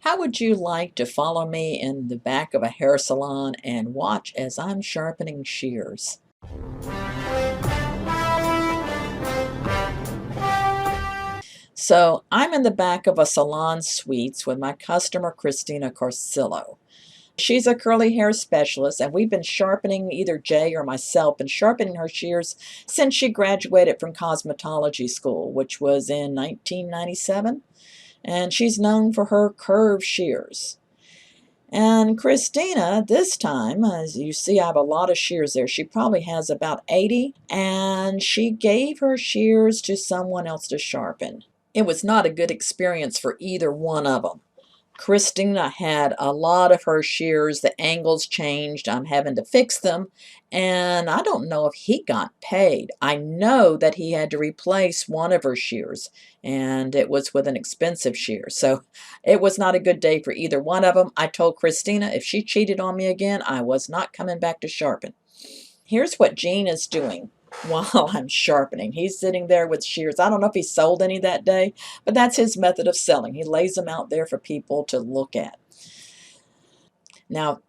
How would you like to follow me in the back of a hair salon and watch as I'm sharpening shears? So I'm in the back of a salon suites with my customer Christina Carsillo. She's a curly hair specialist, and we've been sharpening, either Jay or myself, been sharpening her shears since she graduated from cosmetology school, which was in 1997. And she's known for her curved shears. And Christina, this time, as you see, I have a lot of shears there. She probably has about 80, and she gave her shears to someone else to sharpen. It was not a good experience for either one of them. Christina had a lot of her shears, the angles changed, I'm having to fix them, and I don't know if he got paid. I know that he had to replace one of her shears, and it was with an expensive shear, so it was not a good day for either one of them. I told Christina if she cheated on me again, I was not coming back to sharpen. Here's what Gene is doing while I'm sharpening. He's sitting there with shears. I don't know if he sold any that day, but that's his method of selling. He lays them out there for people to look at. Now,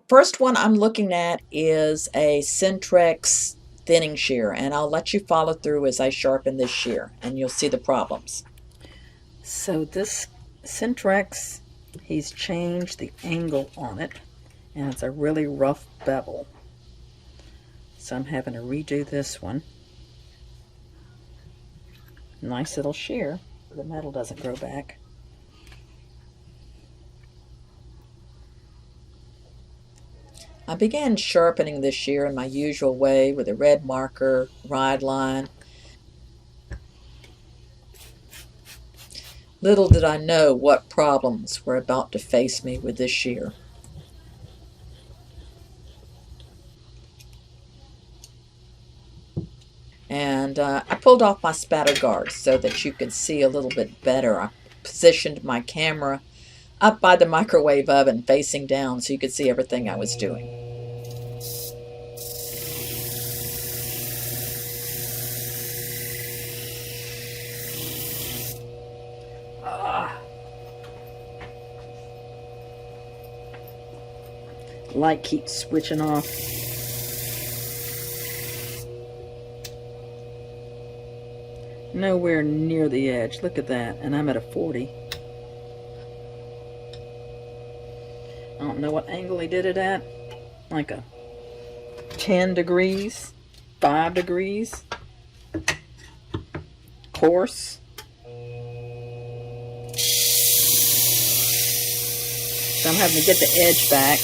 first one I'm looking at is a Centrix thinning shear, and I'll let you follow through as I sharpen this shear, and you'll see the problems. So this Centrix, he's changed the angle on it, and it's a really rough bevel. So I'm having to redo this one. Nice little shear. The metal doesn't grow back. I began sharpening this shear in my usual way with a red marker, ride line. Little did I know what problems were about to face me with this shear. And I pulled off my spatter guard so that you could see a little bit better. I positioned my camera up by the microwave oven facing down so you could see everything I was doing. Light keeps switching off. Nowhere near the edge. Look at that. And I'm at a 40. I don't know what angle he did it at. Like a 10 degrees, 5 degrees. Coarse. So I'm having to get the edge back.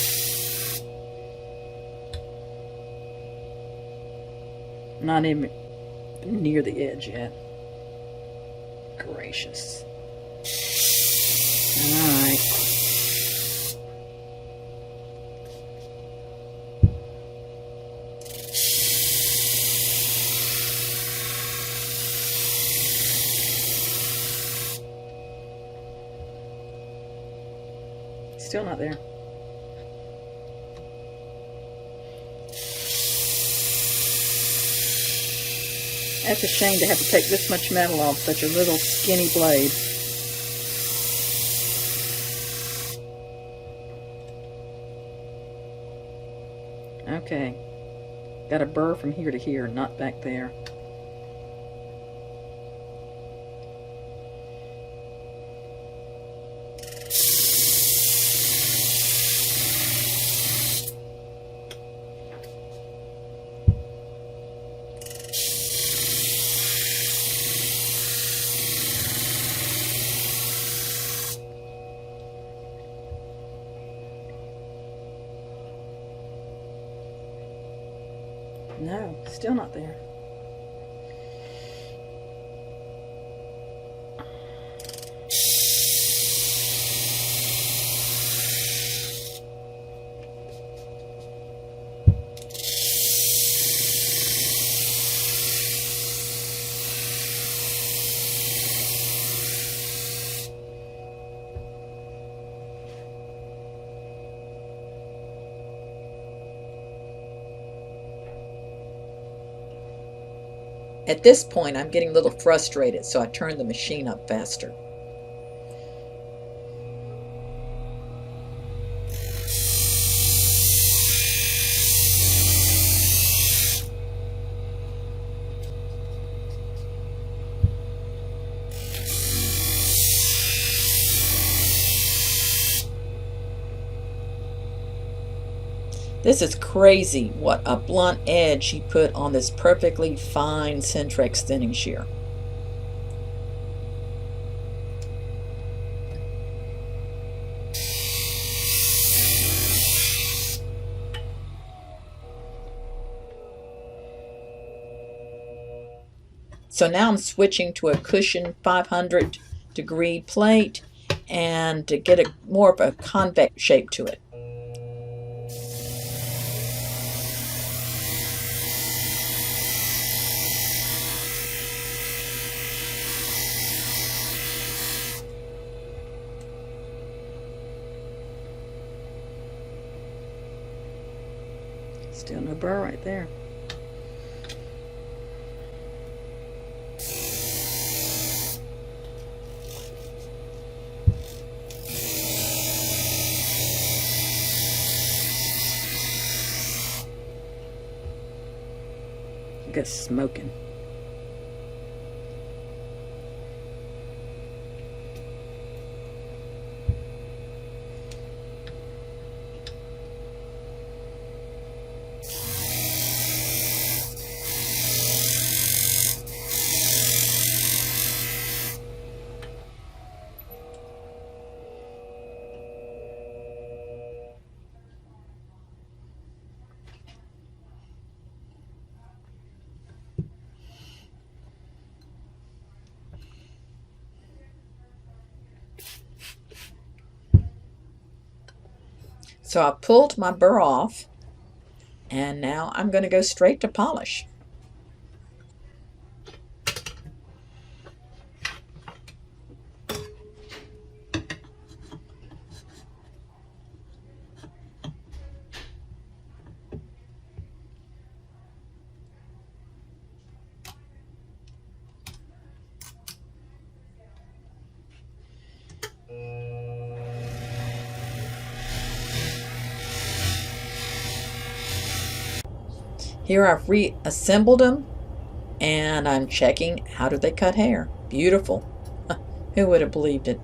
Not even near the edge yet. Gracious. Alright. Still not there. That's a shame to have to take this much metal off such a little skinny blade. Okay. Got a burr from here to here, not back there. No, still not there. At this point, I'm getting a little frustrated, so I turned the machine up faster. This is crazy what a blunt edge he put on this perfectly fine Centrix thinning shear. So now I'm switching to a cushion 500-degree plate and to get a more of a convex shape to it. Still no burr right there. Good smoking. So I pulled my burr off, and now I'm going to go straight to polish. Here I've reassembled them, and I'm checking how do they cut hair. Beautiful. Who would have believed it?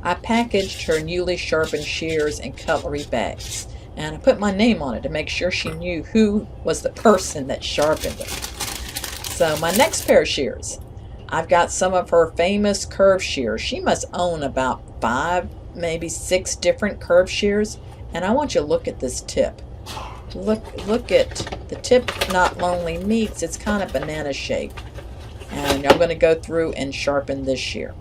I packaged her newly sharpened shears in cutlery bags, and I put my name on it to make sure she knew who was the person that sharpened them. So my next pair of shears, I've got some of her famous curved shears. She must own about 5, maybe 6 different curved shears, and I want you to look at this tip. Look at the tip, not only meets, it's kind of banana shaped. And I'm going to go through and sharpen this shear.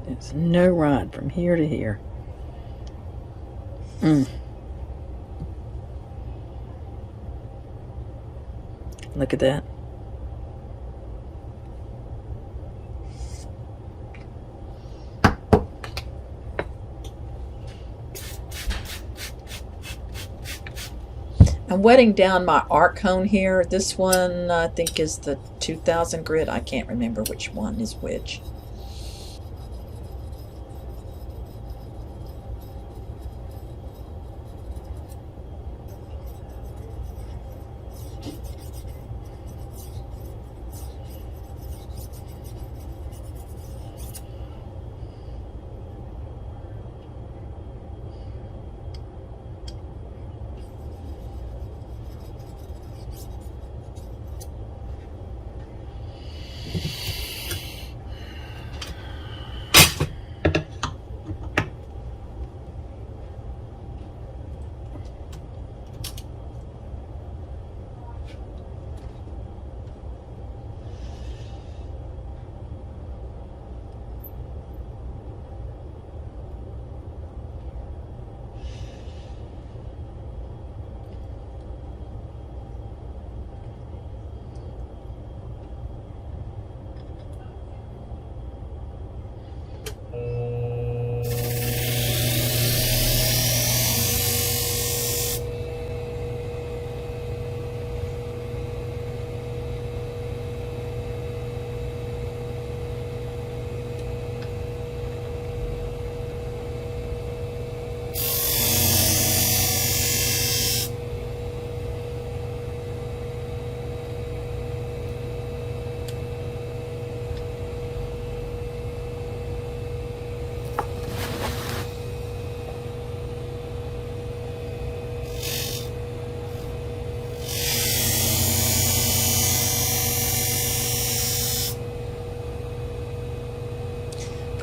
There's no rod from here to here. Look at that. I'm wetting down my arc hone here. This one I think is the 2000 grit. I can't remember which one is which.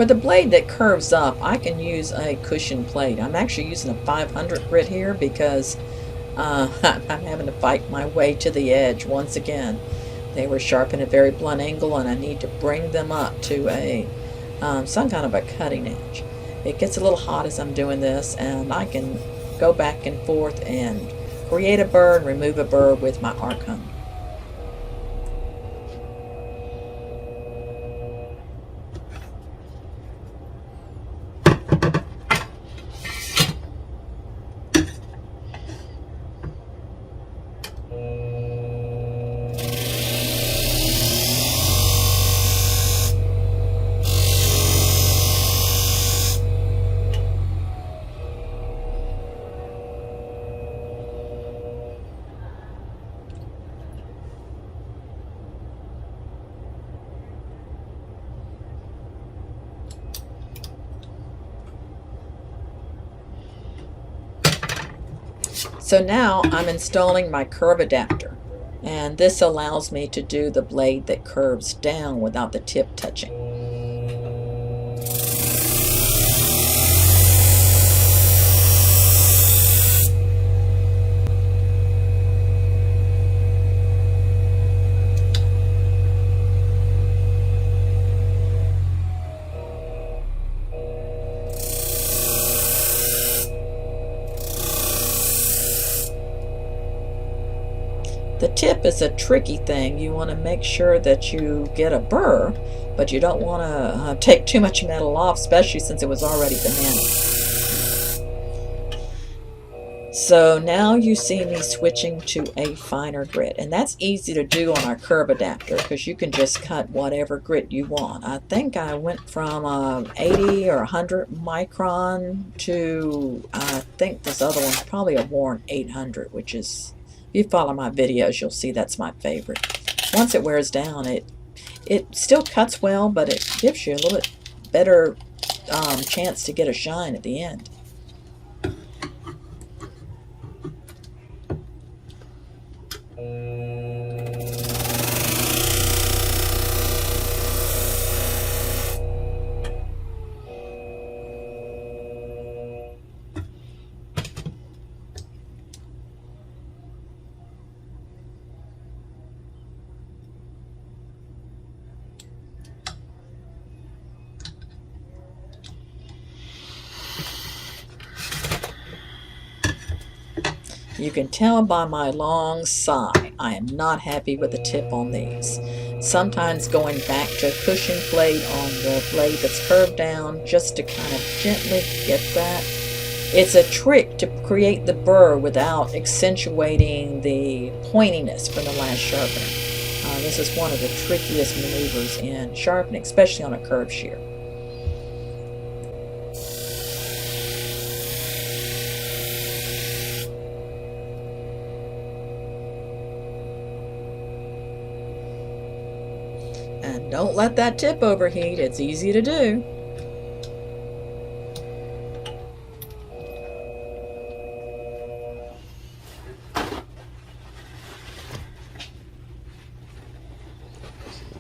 For the blade that curves up, I can use a cushion plate. I'm actually using a 500 grit here because I'm having to fight my way to the edge once again. They were sharpened at a very blunt angle, and I need to bring them up to a some kind of a cutting edge. It gets a little hot as I'm doing this, and I can go back and forth and create a burr and remove a burr with my arc hone. So now I'm installing my curve adapter, and this allows me to do the blade that curves down without the tip touching. The tip is a tricky thing. You want to make sure that you get a burr, but you don't want to take too much metal off, especially since it was already banana. So now you see me switching to a finer grit, and that's easy to do on our curve adapter because you can just cut whatever grit you want. I think I went from 80 or 100 micron to, I think this other one's probably a worn 800, which is, if you follow my videos, you'll see that's my favorite. Once it wears down, it still cuts well, but it gives you a little bit better chance to get a shine at the end. You can tell by my long sigh, I am not happy with the tip on these. Sometimes going back to a cushion plate on the blade that's curved down just to kind of gently get that. It's a trick to create the burr without accentuating the pointiness from the last sharpening. This is one of the trickiest maneuvers in sharpening, especially on a curved shear. And don't let that tip overheat. It's easy to do.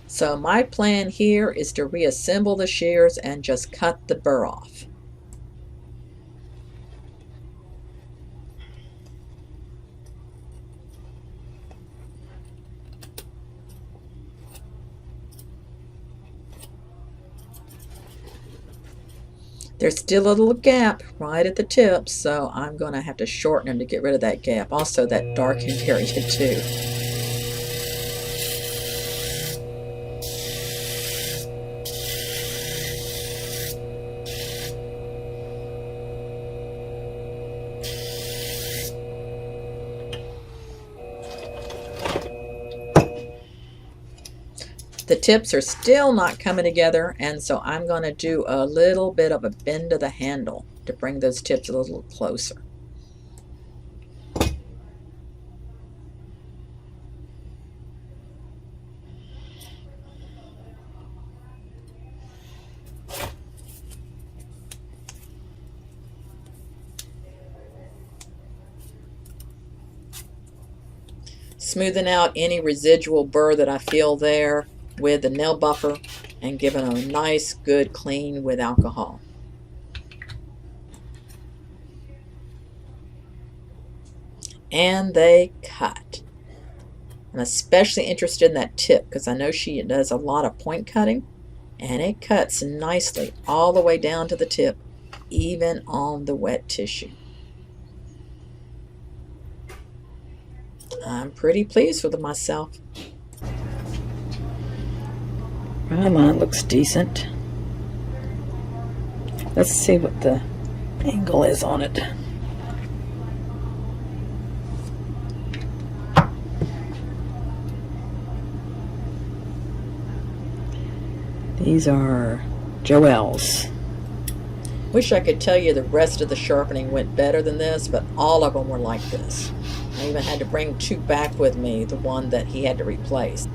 So my plan here is to reassemble the shears and just cut the burr off. There's still a little gap right at the tips, so I'm going to have to shorten them to get rid of that gap. Also, that darkened area too. The tips are still not coming together, and so I'm going to do a little bit of a bend of the handle to bring those tips a little closer. Smoothing out any residual burr that I feel there. with the nail buffer and giving them a nice, good clean with alcohol. And they cut. I'm especially interested in that tip because I know she does a lot of point cutting, and it cuts nicely all the way down to the tip, even on the wet tissue. I'm pretty pleased with myself. Well, mine looks decent. Let's see what the angle is on it. These are Joelle's. Wish I could tell you the rest of the sharpening went better than this, but all of them were like this. I even had to bring 2 back with me, the one that he had to replace.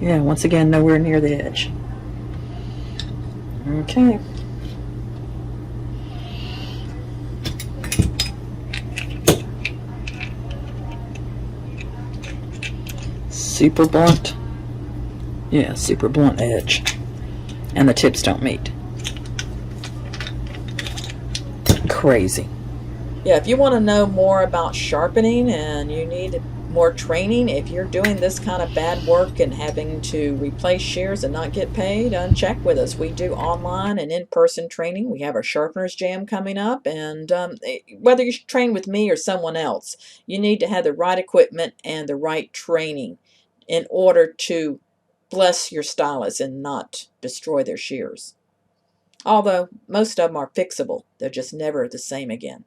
Yeah, once again, nowhere near the edge. Okay. Super blunt. Yeah, super blunt edge. And the tips don't meet. Crazy. Yeah, if you want to know more about sharpening and you need more training, if you're doing this kind of bad work and having to replace shears and not get paid, check with us. We do online and in-person training. We have our Sharpeners Jam coming up, and whether you train with me or someone else, you need to have the right equipment and the right training in order to bless your stylists and not destroy their shears. Although most of them are fixable, they're just never the same again.